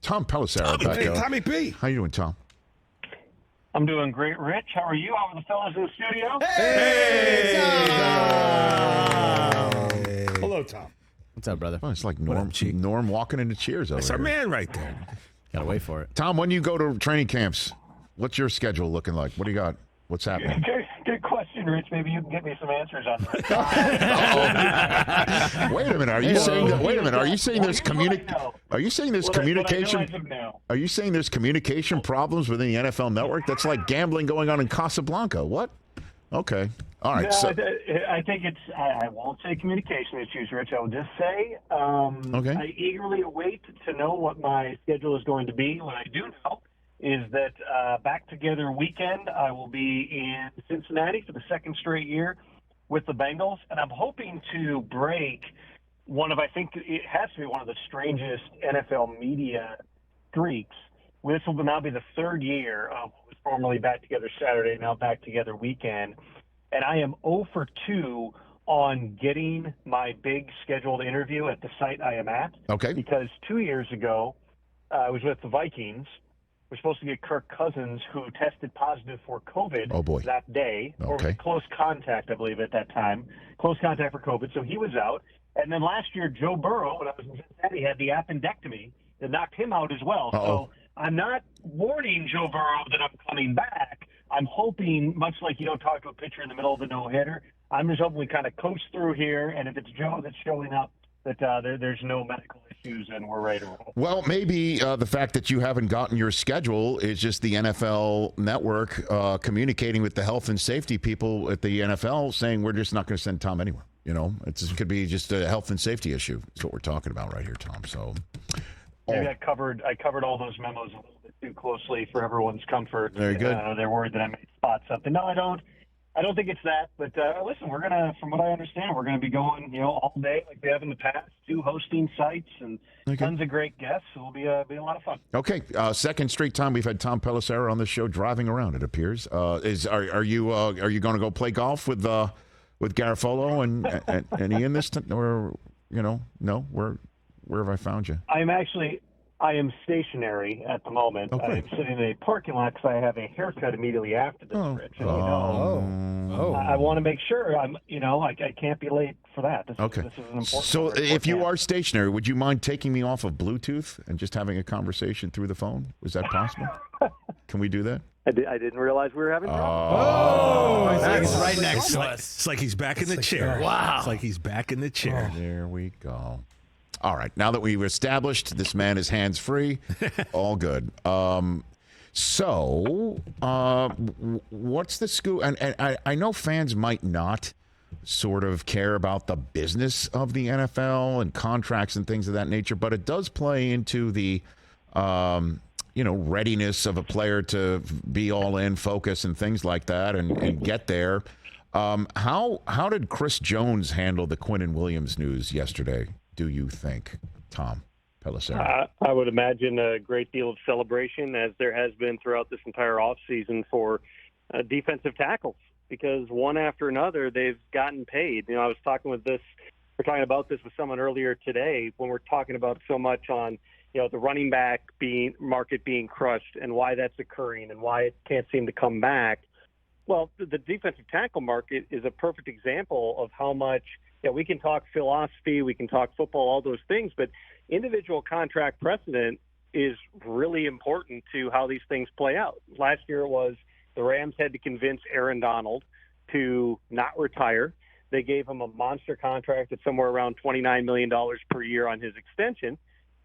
Tom Pelissero back there. Tommy B. How you doing, Tom? I'm doing great, Rich. How are you? How are the fellas in the studio? Hey, Tom. Hello, Tom. What's up, brother? Well, it's like Norm walking into Cheers over That's here. our man right there. Gotta wait for it. Tom, when you go to training camps, what's your schedule looking like? What do you got? What's happening? Good question, Rich. Maybe you can get me some answers on that. Wait a minute. Are you saying that? Wait a minute. Are you saying there's Are you saying there's communication? Are you saying there's communication problems within the NFL Network? That's like gambling going on in Casablanca. What? Okay. All right. No, So, I think it's. I won't say communication issues, Rich. I will just say Okay. I eagerly await to know what my schedule is going to be. What I do know is that back together weekend, I will be in Cincinnati for the second straight year with the Bengals, and I'm hoping to break one of, I think it has to be one of the strangest NFL media streaks. This will now be the third year of what was formerly Back Together Saturday, now Back Together Weekend, and I am 0 for 2 on getting my big scheduled interview at the site I am at. Okay. Because 2 years ago, I was with the Vikings. We're supposed to get Kirk Cousins, who tested positive for COVID that day, or Okay. close contact, I believe, at that time. Close contact for COVID, so he was out. And then last year, Joe Burrow, when I was in Cincinnati, had the appendectomy that knocked him out as well. So I'm not warning Joe Burrow that I'm coming back. I'm hoping, much like you don't talk to a pitcher in the middle of the no-hitter, I'm just hoping we kind of coast through here, and if it's Joe that's showing up, that there's no medical issues and we're ready to roll. well, maybe the fact that you haven't gotten your schedule is just the NFL Network communicating with the health and safety people at the NFL, saying we're just not going to send Tom anywhere. You know, it could be just a health and safety issue. That's what we're talking about right here, Tom. So maybe I covered all those memos a little bit too closely for everyone's comfort. Very good. They're worried that I may spot something. No, I don't. I don't think it's that. But listen, we're gonna, from what I understand, we're gonna be going, all day like we have in the past, 2 hosting sites and tons of great guests. So it'll be a lot of fun. Okay, second straight time we've had Tom Pelissero on the show driving around. It appears. Are you going to go play golf with Garofalo and Ian this time, or no? Where have I found you? I am stationary at the moment. Okay. I'm sitting in a parking lot because I have a haircut immediately after this, Rich. And, I want to make sure I can't be late for that. This is an important So if you are stationary, would you mind taking me off of Bluetooth and just having a conversation through the phone? Is that possible? Can we do that? I didn't realize we were having He's right next to us. It's like he's back in the chair. Wow. It's like he's back in the chair. There we go. All right. Now that we've established this man is hands-free, all good. What's the scoop? And I know fans might not sort of care about the business of the NFL and contracts and things of that nature, but it does play into the readiness of a player to be all in, focus, and things like that, and get there. How did Chris Jones handle the Quinnen Williams news yesterday, do you think, Tom Pelissero? I would imagine a great deal of celebration, as there has been throughout this entire offseason for defensive tackles, because one after another they've gotten paid. I was talking about this with someone earlier today when we're talking about so much on the running back market being crushed and why that's occurring and why it can't seem to come back. Well, the defensive tackle market is a perfect example of how much we can talk philosophy, we can talk football, all those things, but individual contract precedent is really important to how these things play out. Last year it was the Rams had to convince Aaron Donald to not retire. They gave him a monster contract at somewhere around $29 million per year on his extension.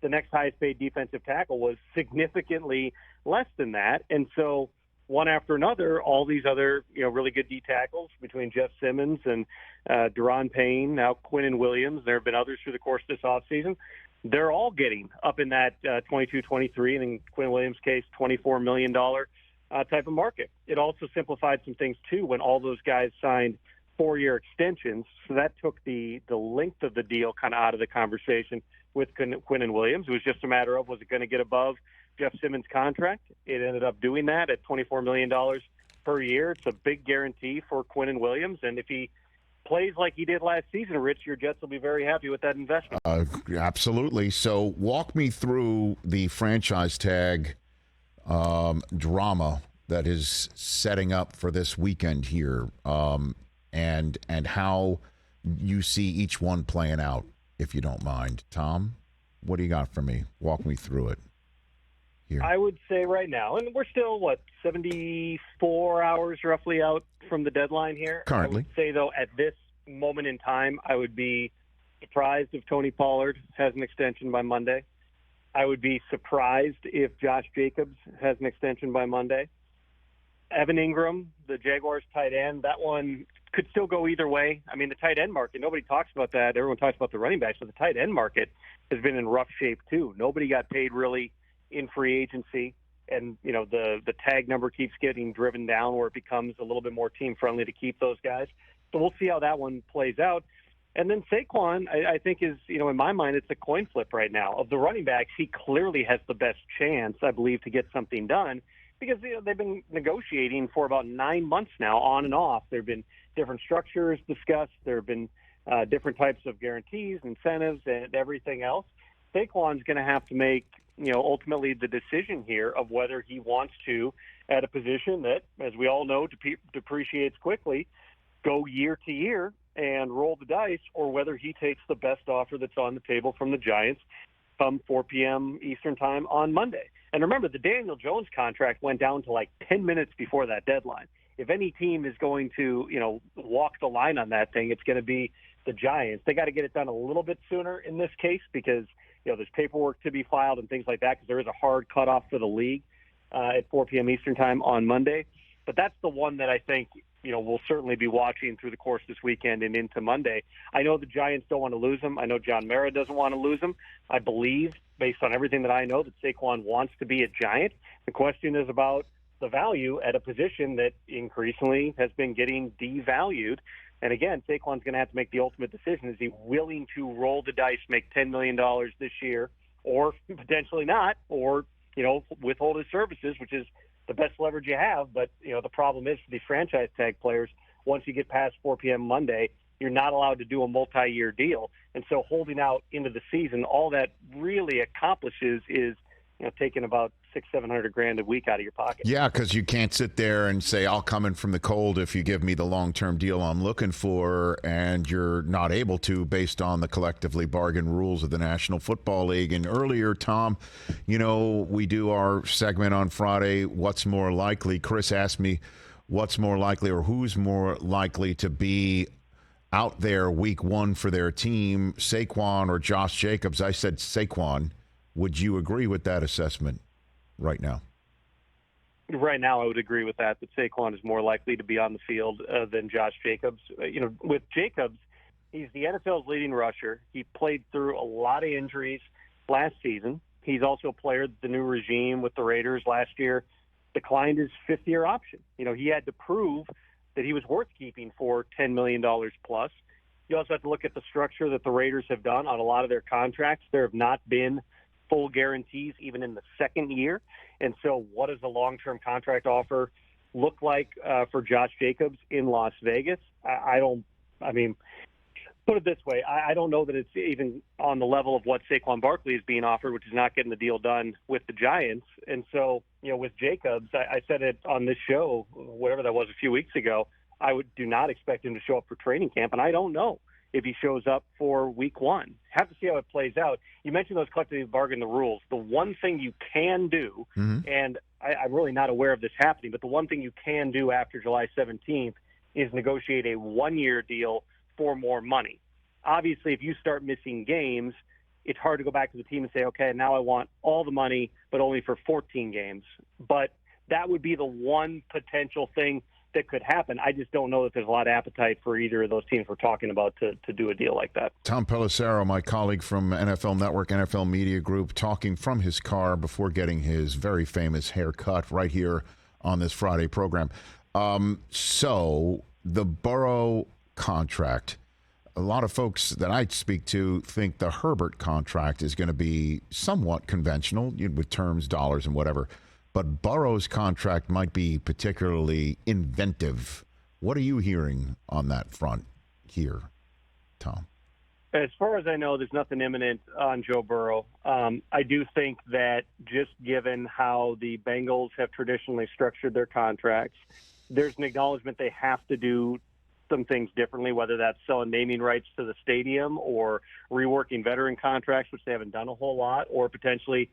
The next highest paid defensive tackle was significantly less than that. And so one after another, all these other, really good D tackles between Jeff Simmons and Deron Payne, now Quinnen Williams. There have been others through the course of this offseason. They're all getting up in that 22, 23, and in Quinnen Williams' case, $24 million type of market. It also simplified some things, too, when all those guys signed 4-year extensions. So that took the length of the deal kind of out of the conversation with Quinnen Williams. It was just a matter of, was it going to get above Jeff Simmons' contract? It ended up doing that at $24 million per year. It's a big guarantee for Quinnen Williams, and if he plays like he did last season, Rich, your Jets will be very happy with that investment. Absolutely. So walk me through the franchise tag drama that is setting up for this weekend here, and how you see each one playing out, if you don't mind. Tom, what do you got for me? Walk me through it here. I would say right now, and we're still, 74 hours roughly out from the deadline here. Currently. I would say, though, at this moment in time, I would be surprised if Tony Pollard has an extension by Monday. I would be surprised if Josh Jacobs has an extension by Monday. Evan Ingram, the Jaguars tight end, that one could still go either way. I mean, the tight end market, nobody talks about that. Everyone talks about the running backs, but the tight end market has been in rough shape too. Nobody got paid really in free agency, and the tag number keeps getting driven down where it becomes a little bit more team friendly to keep those guys. So we'll see how that one plays out. And then Saquon, I think is, in my mind, it's a coin flip right now. Of the running backs, he clearly has the best chance, I believe, to get something done because they've been negotiating for about 9 months now, on and off. There have been different structures discussed. There have been different types of guarantees, incentives, and everything else. Saquon's going to have to make, ultimately the decision here of whether he wants to, at a position that, as we all know, depreciates quickly, go year to year and roll the dice, or whether he takes the best offer that's on the table from the Giants come 4 p.m. Eastern time on Monday. And remember, the Daniel Jones contract went down to 10 minutes before that deadline. If any team is going to, walk the line on that thing, it's going to be the Giants. They got to get it done a little bit sooner in this case because, there's paperwork to be filed and things like that because there is a hard cutoff for the league at 4 p.m. Eastern time on Monday. But that's the one that I think, we'll certainly be watching through the course of this weekend and into Monday. I know the Giants don't want to lose him. I know John Mara doesn't want to lose him. I believe, based on everything that I know, that Saquon wants to be a Giant. The question is about the value at a position that increasingly has been getting devalued. And again, Saquon's going to have to make the ultimate decision. Is he willing to roll the dice, make $10 million this year, or potentially not, or, withhold his services, which is the best leverage you have. But, the problem is for the franchise tag players, once you get past 4 p.m. Monday, you're not allowed to do a multi-year deal. And so holding out into the season, all that really accomplishes is, taking about $600,000-$700,000 a week out of your pocket. Yeah, because you can't sit there and say, I'll come in from the cold if you give me the long-term deal I'm looking for, and you're not able to based on the collectively bargained rules of the National Football League. And earlier, Tom, we do our segment on Friday, What's More Likely? Chris asked me what's more likely or who's more likely to be out there week one for their team, Saquon or Josh Jacobs. I said Saquon. Would you agree with that assessment right now? Right now, I would agree with that Saquon is more likely to be on the field than Josh Jacobs. With Jacobs, he's the NFL's leading rusher. He played through a lot of injuries last season. He's also a player that the new regime with the Raiders last year declined his fifth-year option. He had to prove that he was worth keeping for $10 million plus. You also have to look at the structure that the Raiders have done on a lot of their contracts. There have not been full guarantees even in the second year. And so what does a long-term contract offer look like for Josh Jacobs in Las Vegas? Put it this way, I don't know that it's even on the level of what Saquon Barkley is being offered, which is not getting the deal done with the Giants. And so, with Jacobs, I said it on this show, whatever that was a few weeks ago, I do not expect him to show up for training camp, and I don't know if he shows up for week one. Have to see how it plays out. You mentioned those collectively bargain the rules. The one thing you can do, and I'm really not aware of this happening, but the one thing you can do after July 17th is negotiate a one-year deal for more money. Obviously, if you start missing games, it's hard to go back to the team and say, okay, now I want all the money, but only for 14 games. But that would be the one potential thing that could happen. I just don't know that there's a lot of appetite for either of those teams we're talking about to do a deal like that. Tom Pelissero, my colleague from NFL Network, NFL Media Group, talking from his car before getting his very famous haircut right here on this Friday program. So the Burrow contract, a lot of folks that I speak to think the Herbert contract is going to be somewhat conventional with terms, dollars, and whatever. But Burrow's contract might be particularly inventive. What are you hearing on that front here, Tom? As far as I know, there's nothing imminent on Joe Burrow. I do think that just given how the Bengals have traditionally structured their contracts, there's an acknowledgement they have to do some things differently, whether that's selling naming rights to the stadium or reworking veteran contracts, which they haven't done a whole lot, or potentially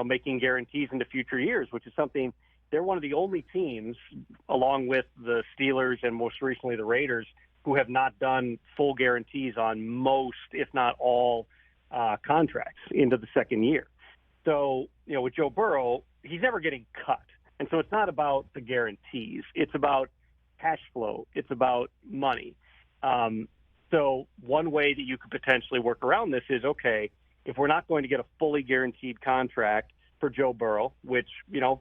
making guarantees into future years, which is something they're one of the only teams, along with the Steelers and most recently the Raiders, who have not done full guarantees on most, if not all, contracts into the second year. So, with Joe Burrow, he's never getting cut. And so it's not about the guarantees. It's about cash flow. It's about money. So one way that you could potentially work around this is, okay, if we're not going to get a fully guaranteed contract for Joe Burrow, which,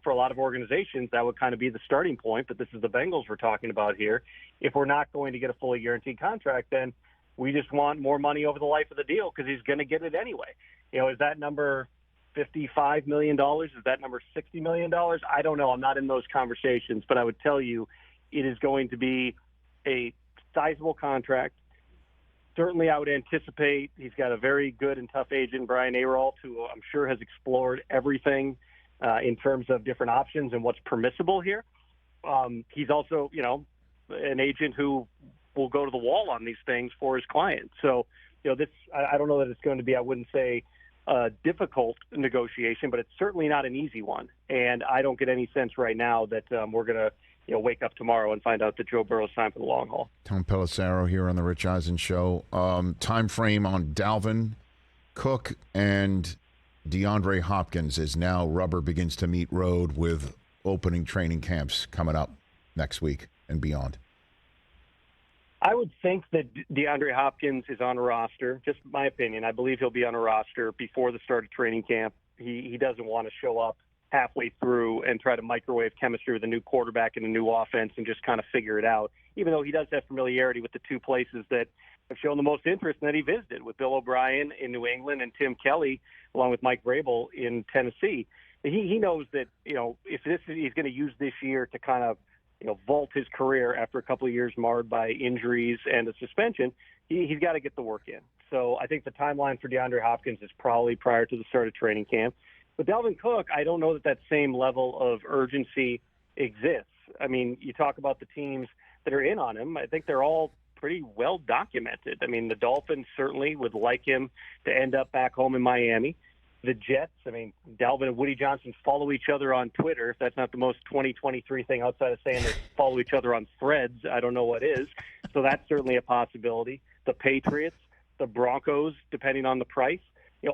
for a lot of organizations, that would kind of be the starting point, but this is the Bengals we're talking about here. If we're not going to get a fully guaranteed contract, then we just want more money over the life of the deal because he's going to get it anyway. Is that number $55 million? Is that number $60 million? I don't know. I'm not in those conversations, but I would tell you it is going to be a sizable contract. Certainly, I would anticipate he's got a very good and tough agent, Brian Ayrault, who I'm sure has explored everything in terms of different options and what's permissible here. He's also, an agent who will go to the wall on these things for his clients. So, this I don't know that it's going to be, I wouldn't say, a difficult negotiation, but it's certainly not an easy one. And I don't get any sense right now that we're going to wake up tomorrow and find out that Joe Burrow's time for the long haul. Tom Pelissero here on the Rich Eisen Show. Time frame on Dalvin, Cook, and DeAndre Hopkins is now rubber begins to meet road with opening training camps coming up next week and beyond. I would think that DeAndre Hopkins is on a roster. Just my opinion. I believe he'll be on a roster before the start of training camp. He doesn't want to show up halfway through and try to microwave chemistry with a new quarterback and a new offense and just kind of figure it out, even though he does have familiarity with the two places that have shown the most interest and that he visited, with Bill O'Brien in New England and Tim Kelly, along with Mike Vrabel in Tennessee. He knows that, if he's going to use this year to kind of, vault his career after a couple of years marred by injuries and a suspension, he's got to get the work in. So I think the timeline for DeAndre Hopkins is probably prior to the start of training camp. But Dalvin Cook, I don't know that same level of urgency exists. I mean, you talk about the teams that are in on him. I think they're all pretty well documented. I mean, the Dolphins certainly would like him to end up back home in Miami. The Jets, Dalvin and Woody Johnson follow each other on Twitter. If that's not the most 2023 thing outside of saying they follow each other on Threads, I don't know what is. So that's certainly a possibility. The Patriots, the Broncos, depending on the price.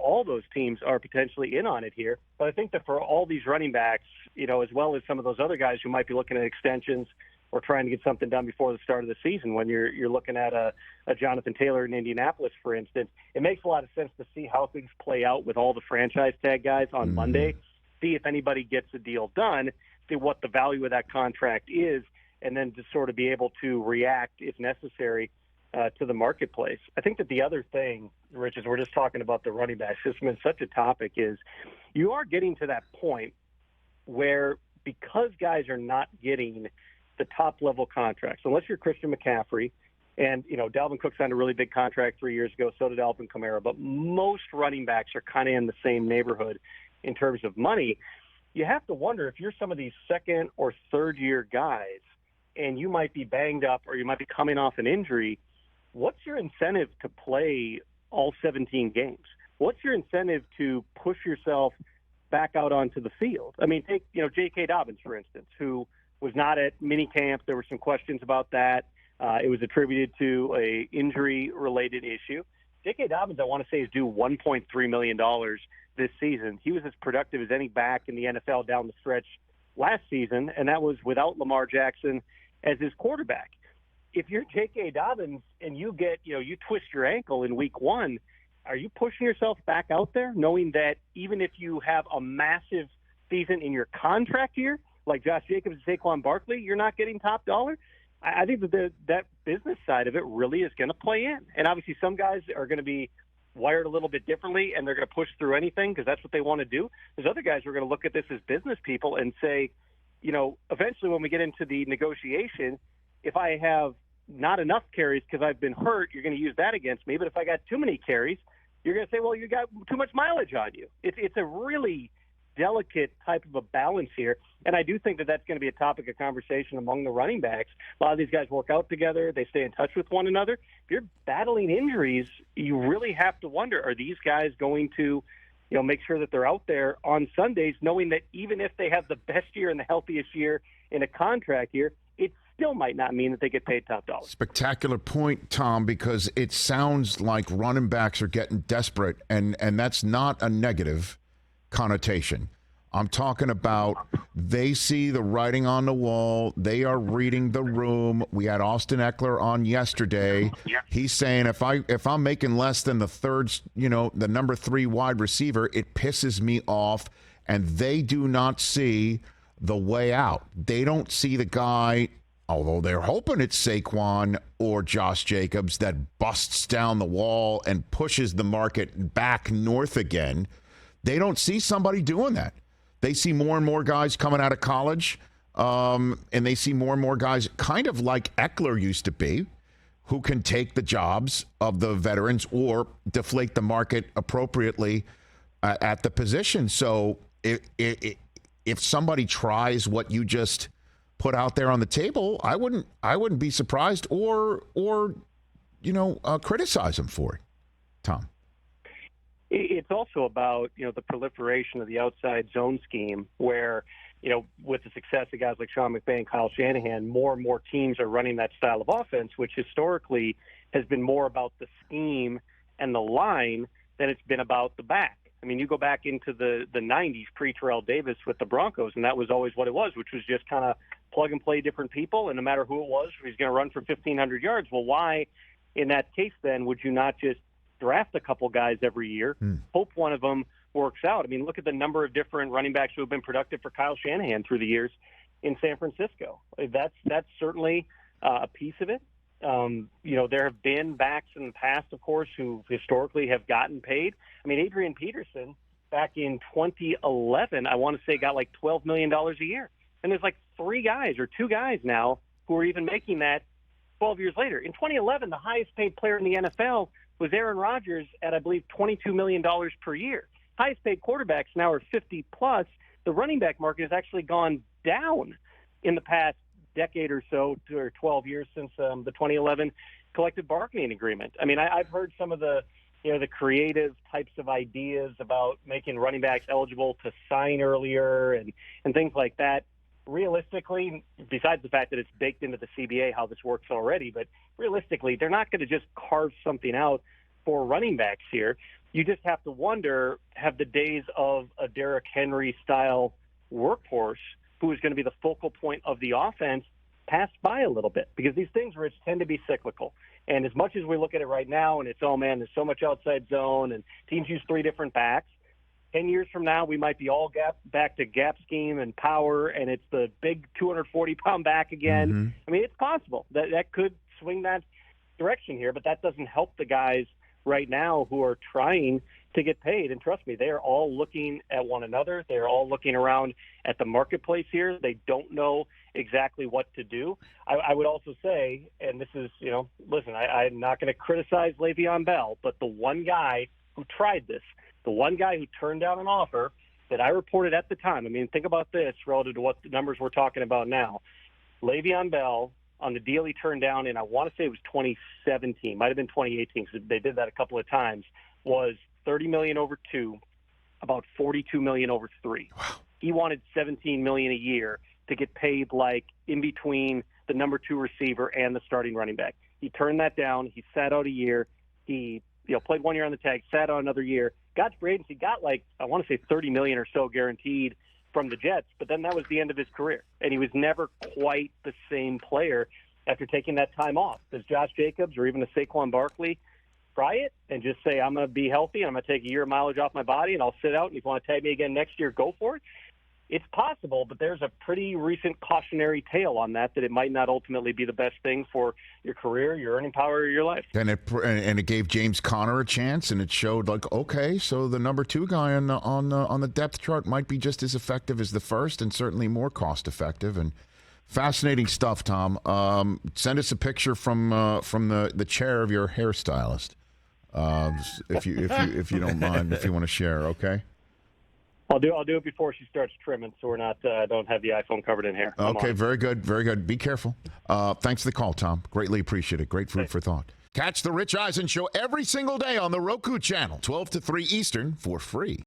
All those teams are potentially in on it here. But I think that for all these running backs, as well as some of those other guys who might be looking at extensions or trying to get something done before the start of the season, when you're looking at a Jonathan Taylor in Indianapolis, for instance, it makes a lot of sense to see how things play out with all the franchise tag guys on Monday, see if anybody gets a deal done, see what the value of that contract is, and then to sort of be able to react, if necessary, to the marketplace. I think that the other thing, Rich, is we're just talking about the running back system, and such a topic is you are getting to that point where, because guys are not getting the top-level contracts, unless you're Christian McCaffrey, and, Dalvin Cook signed a really big contract 3 years ago, so did Alvin Kamara, but most running backs are kind of in the same neighborhood in terms of money. You have to wonder if you're some of these second- or third-year guys and you might be banged up or you might be coming off an injury, what's your incentive to play all 17 games? What's your incentive to push yourself back out onto the field? Take, J.K. Dobbins, for instance, who was not at minicamp. There were some questions about that. It was attributed to a injury-related issue. J.K. Dobbins, I want to say, is due $1.3 million this season. He was as productive as any back in the NFL down the stretch last season, and that was without Lamar Jackson as his quarterback. If you're J.K. Dobbins and you get, you twist your ankle in week one, are you pushing yourself back out there knowing that even if you have a massive season in your contract year, like Josh Jacobs and Saquon Barkley, you're not getting top dollar? I think that business side of it really is going to play in. And obviously some guys are going to be wired a little bit differently and they're going to push through anything because that's what they want to do. There's other guys who are going to look at this as business people and say, eventually when we get into the negotiation, if I have not enough carries because I've been hurt, you're going to use that against me. But if I got too many carries, you're going to say, well, you got too much mileage on you. It's a really delicate type of a balance here. And I do think that that's going to be a topic of conversation among the running backs. A lot of these guys work out together. They stay in touch with one another. If you're battling injuries, you really have to wonder, are these guys going to make sure that they're out there on Sundays, knowing that even if they have the best year and the healthiest year in a contract year, it still might not mean that they get paid top dollar. Spectacular point, Tom, because it sounds like running backs are getting desperate, and that's not a negative connotation. I'm talking about they see the writing on the wall. They are reading the room. We had Austin Eckler on yesterday. He's saying if I'm making less than the third, the number 3 wide receiver, it pisses me off. And they do not see the way out. They don't see the guy, although they're hoping it's Saquon or Josh Jacobs, that busts down the wall and pushes the market back north again. They don't see somebody doing that. They see more and more guys coming out of college, and they see more and more guys kind of like Eckler used to be, who can take the jobs of the veterans or deflate the market appropriately at the position. So if somebody tries what you just put out there on the table, I wouldn't be surprised or criticize them for it, Tom. It's also about, the proliferation of the outside zone scheme where, with the success of guys like Sean McVay and Kyle Shanahan, more and more teams are running that style of offense, which historically has been more about the scheme and the line than it's been about the back. I mean, you go back into the 90s, pre-Terrell Davis with the Broncos, and that was always what it was, which was just kind of plug and play different people, and no matter who it was, he's going to run for 1,500 yards. Well, why, in that case, then, would you not just draft a couple guys every year, hope one of them works out? I mean, look at the number of different running backs who have been productive for Kyle Shanahan through the years in San Francisco. That's certainly a piece of it. There have been backs in the past, of course, who historically have gotten paid. I mean, Adrian Peterson back in 2011, I want to say got like $12 million a year. And there's like 2 guys now who are even making that 12 years later. In 2011, the highest paid player in the NFL was Aaron Rodgers at, I believe, $22 million per year. Highest paid quarterbacks now are 50+. The running back market has actually gone down in the past decade or so, or 12 years since the 2011 collective bargaining agreement. I mean, I've heard some of the creative types of ideas about making running backs eligible to sign earlier and things like that. Realistically, besides the fact that it's baked into the CBA how this works already, but realistically, they're not going to just carve something out for running backs here. You just have to wonder, have the days of a Derrick Henry-style workhorse, who is going to be the focal point of the offense, passed by a little bit? Because these things, Rich, tend to be cyclical. And as much as we look at it right now and it's, oh, man, there's so much outside zone and teams use 3 different backs, 10 years from now, we might be all back to gap scheme and power, and it's the big 240-pound back again. Mm-hmm. I mean, it's possible. That could swing that direction here, but that doesn't help the guys right now who are trying to get paid. And trust me, they are all looking at one another. They're all looking around at the marketplace here. They don't know exactly what to do. I would also say, and this is, listen, I'm not going to criticize Le'Veon Bell, but the one guy who tried this, the one guy who turned down an offer that I reported at the time, I mean, think about this relative to what the numbers we're talking about now. Le'Veon Bell, on the deal he turned down, and I want to say it was 2017, might have been 2018, because they did that a couple of times, was $30 million over 2, about $42 million over 3. Wow. He wanted $17 million a year to get paid like in between the number 2 receiver and the starting running back. He turned that down. He sat out a year. He played 1 year on the tag, sat out another year, got free agency, got like, I want to say $30 million or so guaranteed from the Jets, but then that was the end of his career. And he was never quite the same player after taking that time off. Does Josh Jacobs or even a Saquon Barkley try it and just say, I'm going to be healthy and I'm going to take a year of mileage off my body and I'll sit out, and if you want to tag me again next year, go for it? It's possible, but there's a pretty recent cautionary tale on that it might not ultimately be the best thing for your career, your earning power, or your life. And it gave James Conner a chance, and it showed like, okay, so the number 2 guy on the depth chart might be just as effective as the first, and certainly more cost effective. And Fascinating stuff, Tom. Send us a picture from the chair of your hairstylist, if you don't mind, if you want to share. Okay. I'll do it before she starts trimming, so we're not don't have the iPhone covered in hair. Okay, very good, very good. Be careful. Thanks for the call, Tom. Greatly appreciate it. Great food for thought. Catch the Rich Eisen Show every single day on the Roku channel, 12 to 3 Eastern, for free.